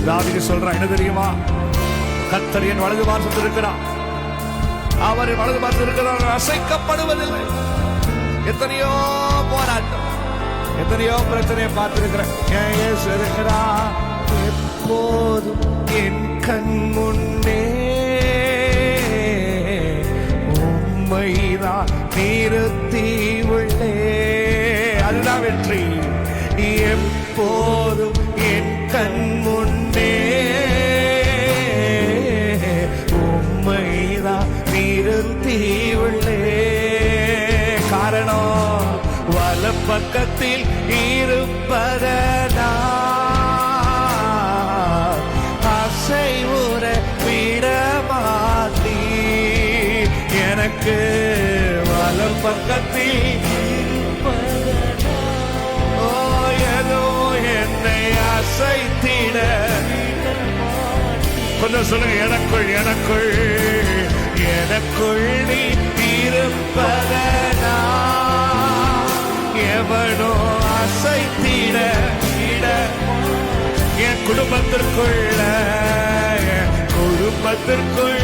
தாவீது சொல்றான், என்ன தெரியுமா? கர்த்தர் என் வலது பார்சத்தில் இருக்கிறார், அவர் வலது பார்த்து இருக்கிறார், அசைக்கப்படுவதில்லை. எத்தனையோ போராட்டம், எத்தனையோ பிரச்சனையை பார்த்திருக்கிறேன். இருக்கிறார் எப்போதும் என் கண் முன்னே, உம்மைதான் நிறுத்தி உள்ளே. அதுதான் வெற்றி. எப்போதும் என் கண் முன்னே, உம்மைதான் நிறுத்தி உள்ளே. காரணம் வலப்பக்கத்தில் இருப்பதனா, அசைவுற விடமாட்டீ. எனக்கு வலப்பக்கத்தில் இருப்பதனா, ஓ ஏதோ என்னை அசைத்திட. கொஞ்சம் சொல்லுங்க, எனக்குள் எனக்குள் எனக்குள் நீ இருப்பதனா, எவனோ அசைத்திட. என் குடும்பத்திற்குள்ள, என் குடும்பத்திற்குள்